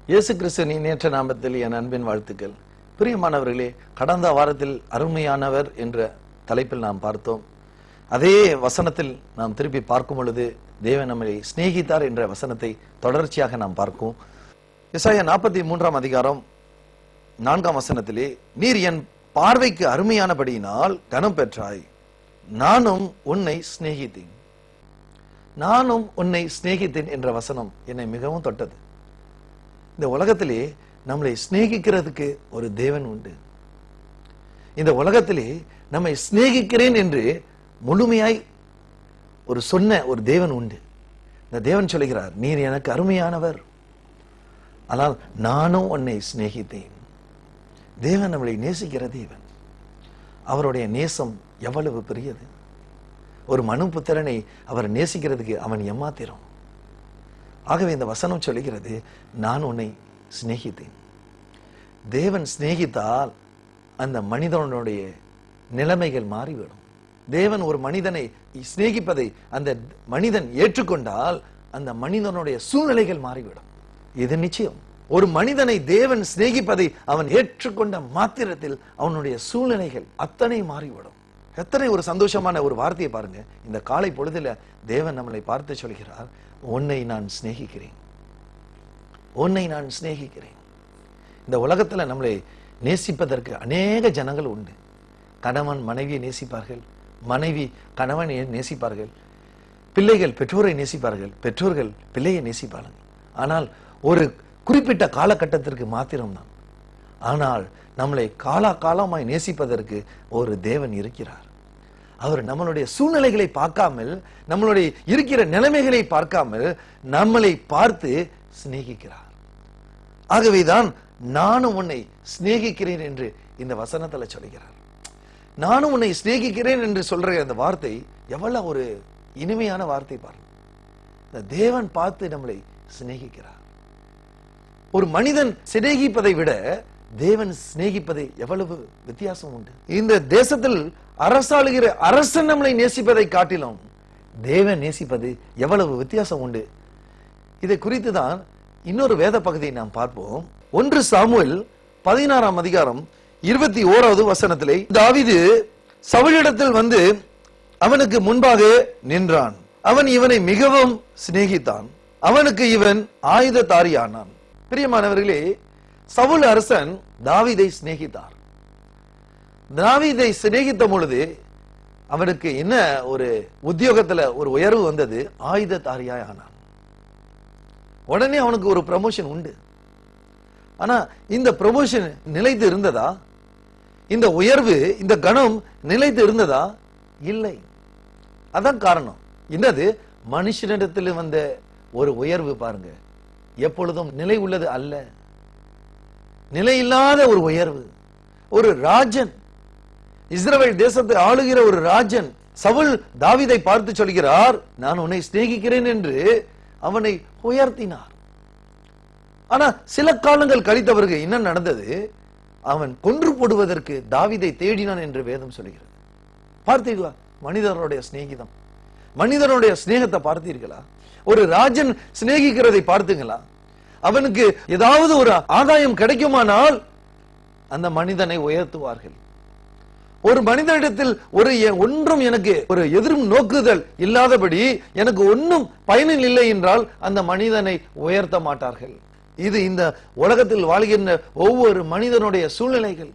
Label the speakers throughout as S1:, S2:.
S1: இயேசு கிறிஸ்துவின் நேற்ற நாமத்தில் என் அன்பின் வாழ்த்துக்கள். பிரியமானவர்களே, கடந்த வாரத்தில் அருமையானவர் என்ற தலைப்பில் நாம் பார்த்தோம். அதே வசனத்தில் நாம் திருப்பி பார்க்கும் பொழுது தேவன் நம்மை சிநேகித்தார் என்ற வசனத்தை தொடர்ச்சியாக நாம் பார்க்கும். எசாயா 43 அதிகாரம் 4 வசனத்திலே, நீர் என் பார்வைக்கு அருமையானபடியினால் கனம் பெற்றாய், நானும் உன்னை சிநேகித்தேன். நானும் உன்னை சிநேகித்தேன் என்ற வசனம் என்னை மிகவும் தொட்டது. இந்த உலகத்திலே நம்மளை சிநேகிக்கிறதுக்கு ஒரு தேவன் உண்டு. இந்த உலகத்திலே நம்மை சிநேகிக்கிறேன் என்று முழுமையாய் ஒரு சொன்ன ஒரு தேவன் உண்டு. இந்த தேவன் சொல்லுகிறார், நீர் எனக்கு அருமையானவர், ஆனால் நானும் உன்னை சிநேகித்தேன். தேவன் நம்மளை நேசிக்கிற தேவன். அவருடைய நேசம் எவ்வளவு பெரியது. ஒரு மனுபுத்திரனை அவர் நேசிக்கிறதுக்கு அவன் எம்மாத்திரம். ஆகவே இந்த வசனம் சொல்லுகிறது, நான் உன்னை சிநேகித்தேன். தேவன் சிநேகித்தால் அந்த மனிதனுடைய நிலைமைகள் மாறிவிடும். தேவன் ஒரு மனிதனை சிநேகிப்பதை அந்த மனிதன் ஏற்றுக்கொண்டால் அந்த மனிதனுடைய சூழ்நிலைகள் மாறிவிடும். இது நிச்சயம். ஒரு மனிதனை தேவன் சிநேகிப்பதை அவன் ஏற்றுக்கொண்ட மாத்திரத்தில் அவனுடைய சூழ்நிலைகள் அத்தனை மாறிவிடும். எத்தனை ஒரு சந்தோஷமான ஒரு வார்த்தையை பாருங்க. இந்த காலை பொழுதுல தேவன் நம்மளை பார்த்து சொல்கிறார், உன்னை நான் சிநேகிக்கிறேன், உன்னை நான் சிநேகிக்கிறேன். இந்த உலகத்துல நம்மளை நேசிப்பதற்கு அநேக ஜனங்கள் உண்டு. கணவன் மனைவியை நேசிப்பார்கள், மனைவி கணவனை நேசிப்பார்கள், பிள்ளைகள் பெற்றோரை நேசிப்பார்கள், பெற்றோர்கள் பிள்ளையை நேசிப்பார்கள். ஆனால் ஒரு குறிப்பிட்ட காலகட்டத்திற்கு மாத்திரம்தான். ஆனால் நம்மளை காலகாலமாய் நேசிப்பதற்கு ஒரு தேவன் இருக்கிறார். அவர் நம்மளுடைய சூழ்நிலைகளை பார்க்காமல், நம்மளுடைய இருக்கிற நிலைமைகளை பார்க்காமல் நம்மளை பார்த்து சிநேகிக்கிறார். ஆகவேதான் நானும் உன்னை சிநேகிக்கிறேன் என்று இந்த வசனத்துல சொல்கிறார். நானும் உன்னை சிநேகிக்கிறேன் என்று சொல்ற அந்த வார்த்தை எவ்வளவு ஒரு இனிமையான வார்த்தை பாருங்க. இந்த தேவன் பார்த்து நம்மளை சிநேகிக்கிறார். ஒரு மனிதன் சிநேகிப்பதை விட தேவன் சிநேகிப்பதை எவ்வளவு வித்தியாசம் உண்டு. இந்த தேசத்தில் அரசாளுகிற அரசன் நம்மளை நேசிப்பதை காட்டிலும் தேவன் நேசிப்பது எவ்வளவு வித்தியாசம் உண்டு. இதை குறித்து தான் இன்னொரு வேத பகுதியை நாம் பார்ப்போம். 1 சாமுவேல் 16 அதிகாரம் 21வது வசனத்திலே, தாவீது சவுலிடத்தில் வந்து அவனுக்கு முன்பாக நின்றான். அவன் இவனை மிகவும் சிநேகித்தான். அவனுக்கு இவன் ஆயுததாரியானான். பிரியமானவர்களே, சவுல் அரசன் தாவீதை சிநேகித்தார். தாவீதை சிநேகித்த பொழுது அவனுக்கு என்ன ஒரு உத்தியோகத்துல ஒரு உயர்வு வந்தது, ஆயுததாரியாய் ஆனான். உடனே அவனுக்கு ஒரு ப்ரமோஷன் உண்டு. ஆனா இந்த ப்ரமோஷன் நிலைத்து இருந்ததா? இந்த உயர்வு, இந்த கணம் நிலைத்து இருந்ததா? இல்லை. அதான் காரணம். என்னது? மனுஷனிடத்தில் வந்த ஒரு உயர்வு பாருங்க, எப்பொழுதும் நிலை உள்ளது அல்ல. நிலையில்லாத ஒரு உயர்வு. ஒரு ராஜன், இஸ்ரவேல் தேசத்தை ஆளுகிற ஒரு ராஜன் சவுல் தாவீதை பார்த்து சொல்கிறார், நான் உன்னை சிநேகிக்கிறேன் என்று அவனை உயர்த்தினார். ஆனா சில காலங்கள் கழித்த பிறகு என்ன நடந்தது? அவன் கொன்று போடுவதற்கு தாவீதை தேடினான் என்று வேதம் சொல்கிறது. பார்த்தீர்களா மனிதனுடைய சிநேகிதம்? மனிதனுடைய சிநேகத்தை பார்த்தீர்களா? ஒரு ராஜன் சிநேகிக்கிறதை பார்த்தீங்களா? அவனுக்கு ஏதாவது ஒரு ஆதாயம் கிடைக்குமானால் அந்த மனிதனை உயர்த்துவார்கள். ஒரு மனிதனிடத்தில் ஒரு ஒன்றும் எனக்கு ஒரு எதிரும் நோக்குதல் இல்லாதபடி எனக்கு ஒன்றும் பயனில் இல்லை என்றால் அந்த மனிதனை உயர்த்த மாட்டார்கள். இது இந்த உலகத்தில் வாழ்கின்ற ஒவ்வொரு மனிதனுடைய சூழ்நிலைகள்,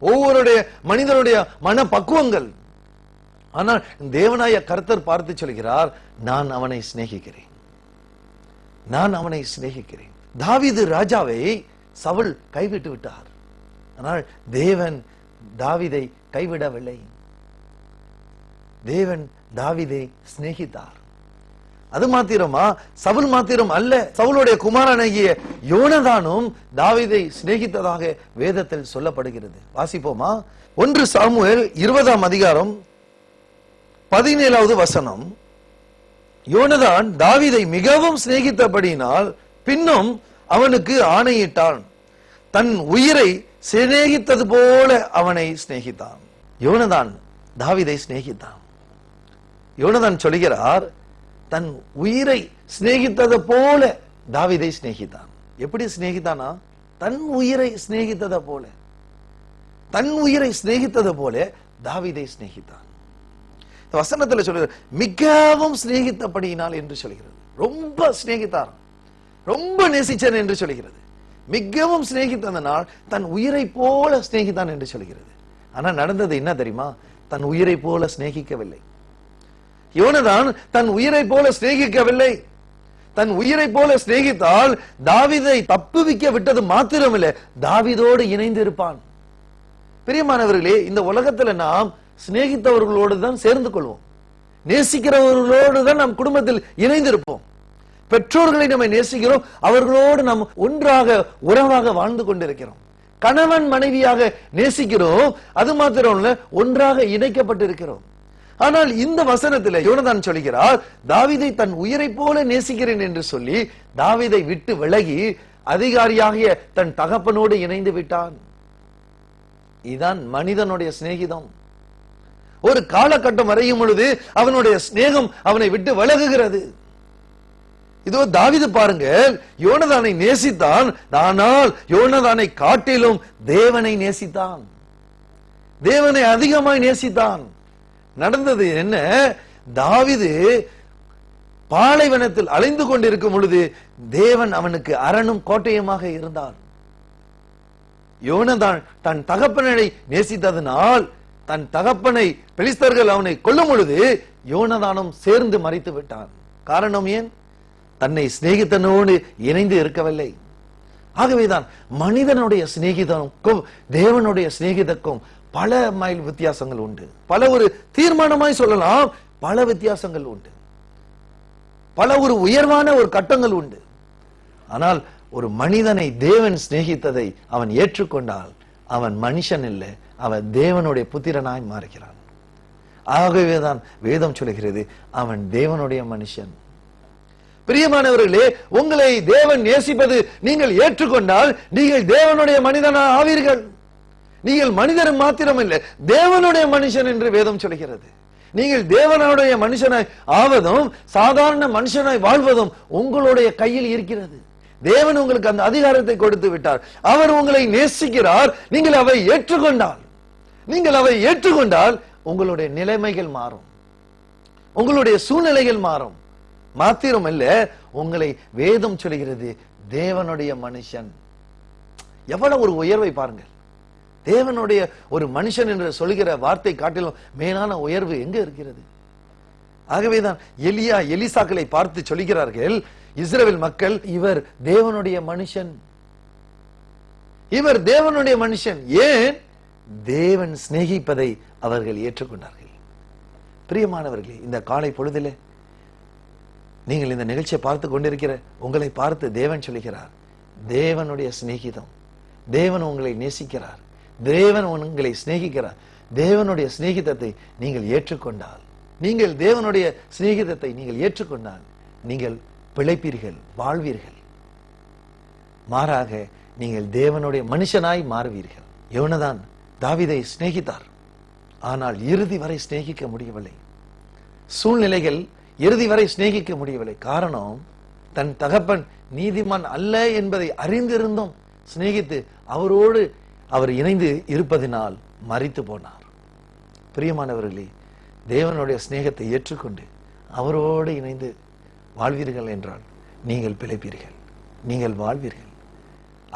S1: ஒவ்வொருடைய மனிதனுடைய மனப்பக்குவங்கள். ஆனால் தேவனாய கர்த்தர் பார்த்து சொல்கிறார், நான் அவனை சிநேகிக்கிறேன், நான் அவனை சிநேகிக்கிறேன். தாவீது ராஜாவை சவுல் கைவிட்டு விட்டார். ஆனால் தேவன் தாவீதை கைவிடவில்லை. தேவன் தாவீதை சிநேகித்தார். அது மாத்திரமா? சவுல் மாத்திரம் அல்ல, சவுலுடைய குமாரனாகிய யோனதானும் தாவீதை சிநேகித்ததாக வேதத்தில் சொல்லப்படுகிறது. வாசிப்போமா? 1 சாமுவேல் 20 அதிகாரம் 17வது வசனம். யோனதான் தாவீதை மிகவும் சிநேகித்தபடியினால் பின்னும் அவனுக்கு ஆணையிட்டான், தன் உயிரை சிநேகித்தது போல அவனை சிநேகித்தான். யோனதான் தாவீதை சிநேகித்தான். யோனதான் சொல்கிறார், தன் உயிரை சிநேகித்தது போல தாவீதை சிநேகித்தான். எப்படி சிநேகித்தானா? தன் உயிரை சிநேகித்தது போல, தன் உயிரை சிநேகித்தது போல தாவீதை சிநேகித்தான். வசனத்துல சொல்லுகிறது மிகவும் சிநேகித்தபடியினால் என்று சொல்கிறது. ரொம்ப சிநேகித்தார், ரொம்ப நேசிச்சன் என்று சொல்கிறது. மிகவும் சிநேகித்ததனால் தன் உயிரை போல சிநேகித்தான் என்று சொல்கிறது. ஆனா நடந்தது என்ன தெரியுமா? தன் உயிரை போல சிநேகிக்கவில்லை. யோனதான் தன் உயிரை போல சிநேகிக்கவில்லை. தன் உயிரை போல சிநேகித்தால் தாவீதை தப்புவிக்க விட்டது மாத்திரமில்லை, தாவீதோடு இணைந்து இருப்பான். பிரியமானவர்களே, இந்த உலகத்துல நாம் சிநேகித்தவர்களோடு தான் சேர்ந்து கொள்வோம், நேசிக்கிறவர்களோடு தான் நம் குடும்பத்தில் இணைந்திருப்போம். பெற்றோர்களை நம்ம நேசிக்கிறோம், அவர்களோடு நாம் ஒன்றாக உறவாக வாழ்ந்து கொண்டிருக்கிறோம். கணவன் மனைவியாக நேசிக்கிறோம், அது மாத்திரம் இல்ல, ஒன்றாக இணைக்கப்பட்டிருக்கிறோம். ஆனால் இந்த வசனத்தில் யோனதான் சொல்கிறார், தாவீதை தன் உயிரை போல நேசிக்கிறேன் என்று சொல்லி தாவீதை விட்டு விலகி அதிகாரியாகிய தன் தகப்பனோடு இணைந்து விட்டான். இதுதான் மனிதனுடைய சிநேகிதம். ஒரு காலகட்டம் வரையும் பொழுது அவனுடைய சிநேகம் அவனை விட்டு விலகுகிறது. இதோ தாவீது பாருங்க, யோனதானை நேசித்தான், ஆனால் யோனதானை காட்டிலும் தேவனை நேசித்தான், தேவனை அதிகமாய் நேசித்தான். நடந்தது என்ன? தாவீது பாலைவனத்தில் அலைந்து கொண்டிருக்கும் பொழுது தேவன் அவனுக்கு அரணும் கோட்டையுமாக இருந்தார். யோனதான் தன் தகப்பனை நேசித்ததனால் தன் தகப்பனை பெலிஸ்தர்கள் அவனை கொல்லும் பொழுது யோனதானும் சேர்ந்து மரித்து விட்டான். காரணம் ஏன்? தன்னை சிநேகித்தனோடு இணைந்து இருக்கவில்லை. ஆகவேதான் மனிதனுடைய சிநேகிதனுக்கும் தேவனுடைய சிநேகிதக்கும் பல மைல் வித்தியாசங்கள் உண்டு. பல ஒரு தீர்மானமாய் சொல்லலாம், பல வித்தியாசங்கள் உண்டு, பல ஒரு உயர்வான ஒரு கட்டங்கள் உண்டு. ஆனால் ஒரு மனிதனை தேவன் சிநேகித்ததை அவன் ஏற்றுக்கொண்டால் அவன் மனுஷன் இல்லை, அவன் தேவனுடைய புத்திரனாய் மாறுகிறான். ஆகவேதான் வேதம் சொல்கிறது அவன் தேவனுடைய மனுஷன். பிரியமானவர்களே, உங்களை தேவன் நேசிப்பது நீங்கள் ஏற்றுக்கொண்டால் நீங்கள் தேவனுடைய மனிதனாக ஆவீர்கள். நீங்கள் மனிதர் மாத்திரம் இல்லை, தேவனுடைய மனுஷன் என்று வேதம் சொல்கிறது. நீங்கள் தேவனுடைய மனுஷனாய் ஆவதும் சாதாரண மனுஷனாய் வாழ்வதும் உங்களுடைய கையில் இருக்கிறது. தேவன் உங்களுக்கு அந்த அதிகாரத்தை கொடுத்து விட்டார். அவர் உங்களை நேசிக்கிறார். நீங்கள் அவை ஏற்றுக்கொண்டால் உங்களுடைய நிலைமைகள் மாறும், உங்களுடைய சூழ்நிலைகள் மாறும். மாத்திரமல்ல, உங்களை வேதம் சொல்கிறது தேவனுடைய மனுஷன். எவ்வளவு ஒரு உயர்வை பாருங்கள். தேவனுடைய ஒரு மனுஷன் என்று சொல்கிற வார்த்தை காட்டிலும் மேலான உயர்வு எங்க இருக்கிறது? ஆகவேதான் எலிசாக்களை பார்த்து சொல்கிறார்கள் இஸ்ரவேல் மக்கள், இவர் தேவனுடைய மனுஷன், இவர் தேவனுடைய மனுஷன். ஏன்? தேவன் சிநேகிப்பதை அவர்கள் ஏற்றுக்கொண்டார்கள். பிரியமானவர்களே, இந்த காலை பொழுதிலே நீங்கள் இந்த நிகழ்ச்சியை பார்த்து கொண்டிருக்கிற உங்களை பார்த்து தேவன் சொல்கிறார், தேவனுடைய சிநேகிதம், தேவன் உங்களை நேசிக்கிறார், தேவன் உங்களை சிநேகிக்கிறார். தேவனுடைய சிநேகிதத்தை நீங்கள் ஏற்றுக்கொண்டால், நீங்கள் தேவனுடைய சிநேகிதத்தை நீங்கள் ஏற்றுக்கொண்டால் நீங்கள் பிழைப்பீர்கள், வாழ்வீர்கள். மாறாக நீங்கள் தேவனுடைய மனுஷனாய் மாறுவீர்கள். யோனதான் தாவீதை சிநேகித்தார், ஆனால் இறுதி வரை சிநேகிக்க முடியவில்லை. சூழ்நிலைகள் இறுதி வரை சிநேகிக்க முடியவில்லை. காரணம், தன் தகப்பன் நீதிமான் அல்ல என்பதை அறிந்திருந்தும் சிநேகித்து அவரோடு அவர் இணைந்து இருப்பதினால் மரித்து போனார். பிரியமானவர்களே, தேவனுடைய சிநேகத்தை ஏற்றுக்கொண்டு அவரோடு இணைந்து வாழ்வீர்கள் என்றால் நீங்கள் பிழைப்பீர்கள், நீங்கள் வாழ்வீர்கள்.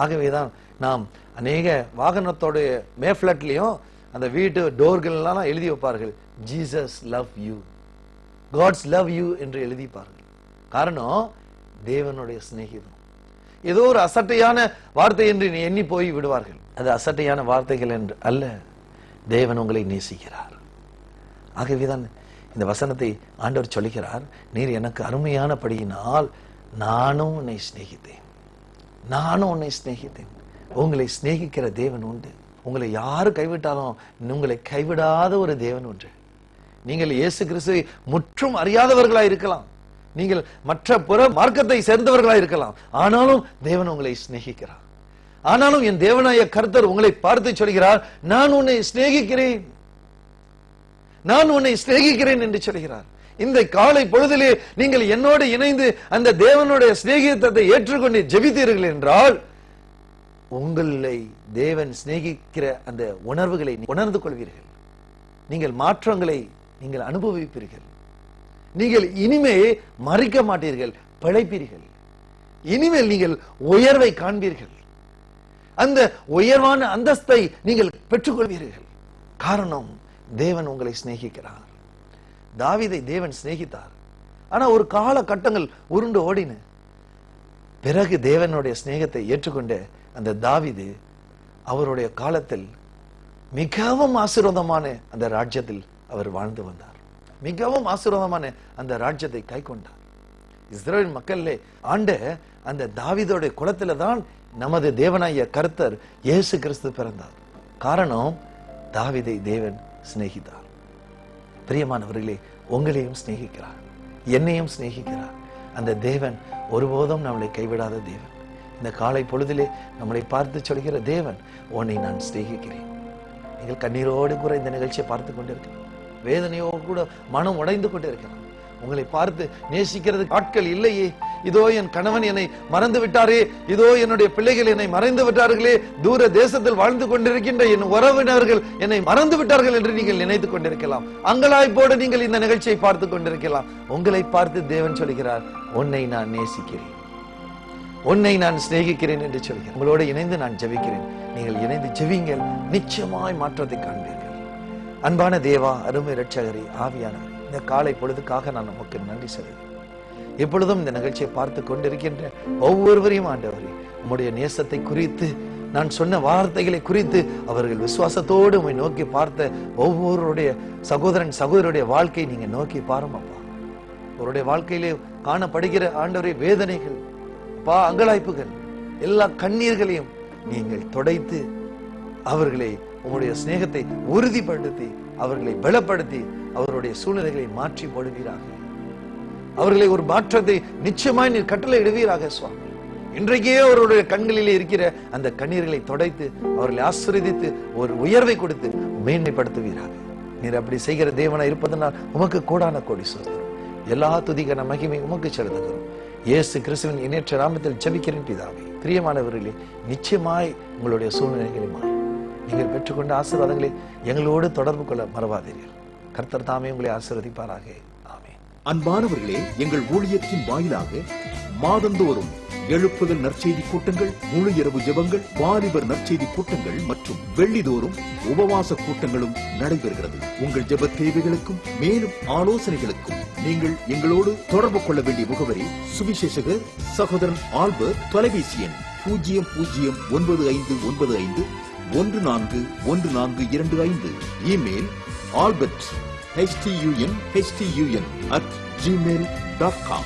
S1: ஆகவேதான் நாம் அநேக வாகனத்தோடைய மேஃப்ளட்லயும் அந்த வீட்டு டோர்கள் எல்லாம் எழுதி வைப்பார்கள், Jesus love you, God's love you என்று எழுதிப்பார்கள். காரணம், தேவனுடைய சிநேகிதம். ஏதோ ஒரு அசட்டையான வார்த்தை என்று எண்ணி போய் விடுவார்கள். அது அசட்டையான வார்த்தைகள் என்று அல்ல, தேவன் உங்களை நேசிக்கிறார். ஆகவேதான் இந்த வசனத்தை ஆண்டவர் சொல்லுகிறார், நீர் எனக்கு அருமையானபடியினால் நானும் உன்னை சிநேகித்தேன், நானும் உன்னை சிநேகித்தேன். உங்களை சிநேகிக்கிற தேவன் உண்டு. உங்களை யாரு கைவிட்டாலும் உங்களை கைவிடாத ஒரு தேவன் உண்டு. நீங்கள் இயேசு கிறிஸ்துவை முற்றும் அறியாதவர்களாய் இருக்கலாம், நீங்கள் மற்ற புற மார்க்கத்தை சேர்ந்தவர்களாய் இருக்கலாம், ஆனாலும் தேவன் உங்களை சிநேகிக்கிறார். ஆனாலும் என் தேவனாய கர்த்தர் உங்களை பார்த்து சொல்கிறார், நான் உன்னை சிநேகிக்கிறேன், நான் உன்னை சிநேகிக்கிறேன் என்று சொல்கிறார். இந்த காலை பொழுதிலே நீங்கள் என்னோடு இணைந்து அந்த தேவனுடைய சிநேகிதத்தை ஏற்றுக்கொண்டு ஜெபித்தீர்கள் என்றால் உங்களை தேவன் சிநேகிக்கிற அந்த உணர்வுகளை உணர்ந்து கொள்வீர்கள். நீங்கள் மாற்றங்களை நீங்கள் அனுபவிப்பீர்கள். நீங்கள் இனிமே மறிக்க மாட்டீர்கள், பிழைப்பீர்கள். இனிமேல் நீங்கள் உயர்வை காண்பீர்கள். அந்த உயர்வான அந்தஸ்தை நீங்கள் பெற்றுக்கொள்வீர்கள். காரணம், தேவன் உங்களை சிநேகிக்கிறார். தாவீதை தேவன் சிநேகித்தார். ஆனா ஒரு காலகட்டங்கள் உருண்டு ஓடின பிறகு தேவனுடைய சிநேகத்தை ஏற்றுக்கொண்ட அந்த தாவீது அவருடைய காலத்தில் மிகவும் ஆசீர்வாதமான அந்த ராஜ்யத்தில் அவர் வாழ்ந்து வந்தார். மிகவும் ஆசீர்வாதமான அந்த ராஜ்யத்தை கை கொண்டார். இஸ்ரவேல் மக்களே ஆண்ட அந்த தாவீதோட குலத்தில தான் நமது தேவனாகிய கர்த்தர் இயேசு கிறிஸ்து பிறந்தார். காரணம், தாவீதை தேவன் சிநேகித்தார். பிரியமானவர்களே, உங்களையும் சிநேகிக்கிறார், என்னையும் சிநேகிக்கிறார். அந்த தேவன் ஒருபோதும் நம்மளை கைவிடாத தேவன். இந்த காலை பொழுதிலே நம்மளை பார்த்து சொல்கிற தேவன், உன்னை நான் சிநேகிக்கிறேன். நீங்கள் கண்ணீரோடு கூட இந்த நிகழ்ச்சியை பார்த்து கொண்டிருக்கலாம். வேதனையோடு கூட மனம் உடைந்து கொண்டிருக்கலாம். உங்களை பார்த்து நேசிக்கிறது ஆட்கள் இல்லையே, இதோ என் கணவன் என்னை மறந்து விட்டாரே, இதோ என்னுடைய பிள்ளைகள் என்னை மறைந்து விட்டார்களே, தூர தேசத்தில் வாழ்ந்து கொண்டிருக்கின்ற என் உறவினர்கள் என்னை மறந்து விட்டார்கள் என்று நீங்கள் நினைத்துக் கொண்டிருக்கலாம். அங்கலாய்ப்போடு நீங்கள் இந்த நிகழ்ச்சியை பார்த்து கொண்டிருக்கலாம். உங்களை பார்த்து தேவன் சொல்கிறார், உன்னை நான் நேசிக்கிறேன், உன்னை நான் சிநேகிக்கிறேன் என்று சொல்கிறேன். உங்களோடு இணைந்து நான் ஜெபிக்கிறேன். நீங்கள் இணைந்து ஜெபிங்கள், நிச்சயமாய் மாற்றத்தை காண்பீர்கள். அன்பான தேவா, அருமை இரட்சகரே, ஆவியானவரே, இந்த காலை பொழுதுக்காக நான் நமக்கு நன்றி செலுத்துகிறேன். எப்பொழுதும் இந்த நிகழ்ச்சியை பார்த்து கொண்டிருக்கின்ற ஒவ்வொருவரையும் ஆண்டவரே, உம்முடைய நேசத்தை குறித்து, நான் சொன்ன வார்த்தைகளை குறித்து அவர்கள் விசுவாசத்தோடு உம்மை நோக்கி பார்த்த ஒவ்வொருடைய சகோதரன் சகோதரருடைய வாழ்க்கையை நீங்க நோக்கி பாருங்க அப்பா. அவருடைய வாழ்க்கையிலே காணப்படுகிற ஆண்டவரே வேதனைகள், அப்பா, அங்கலாய்ப்புகள், எல்லா கண்ணீர்களையும் நீங்கள் துடைத்து அவர்களை உங்களுடைய சிநேகத்தை உறுதிப்படுத்தி அவர்களை பலப்படுத்தி அவருடைய சூழ்நிலைகளை மாற்றி போடுவீராக. அவர்களை ஒரு மாற்றத்தை நிச்சயமாய் நீர் கட்டளை இடுவீராக சுவாமி. இன்றைக்கே அவருடைய கண்களிலே இருக்கிற அந்த கண்ணீர்களை துடைத்து அவர்களை ஆசீர்வதித்து ஒரு உயர்வை கொடுத்து மேன்மைப்படுத்துவீராக. நீர் அப்படி செய்கிற தேவனா இருப்பதனால் உமக்கு கோடான கோடி ஸ்தோத்திரம். எல்லா துதிக்கான மகிமை உமக்கு செலுத்துகிறோம். இயேசு கிறிஸ்துவின் இணையற்ற நாமத்தில் ஜெபிக்கிறேன் பிதாவே. பிரியமானவர்களே, நிச்சயமாய் உங்களுடைய சூழ்நிலைகளை மாறும். நீங்கள் பெற்றுக்கொண்ட ஆசீர்வாதங்களை எங்களோடு தொடர்பு கொள்ள மறவாதீர்கள். கர்த்தர் தாமே உங்களை ஆசீர்வதிப்பாராக. ஆமென்.
S2: அன்பானவர்களே, எங்கள் ஊழியத்தின் வாயிலாக மாதந்தோறும் எழுப்புதல் நற்செய்தி கூட்டங்கள், முழு இரவு ஜெபங்கள், வாலிபர் நற்செய்தி கூட்டங்கள் மற்றும் வெள்ளிதோறும் உபவாச கூட்டங்களும் நடைபெறுகிறது. உங்கள் ஜெப தேவைகளுக்கும் மேலும் ஆலோசனைகளுக்கும் நீங்கள் எங்களோடு தொடர்பு கொள்ள வேண்டிய முகவரி: சுவிசேஷகர் சகோதரன் ஆல்பர்ட், தொலைபேசி எண் 0095141425, இமெயில் albert@gmail.com.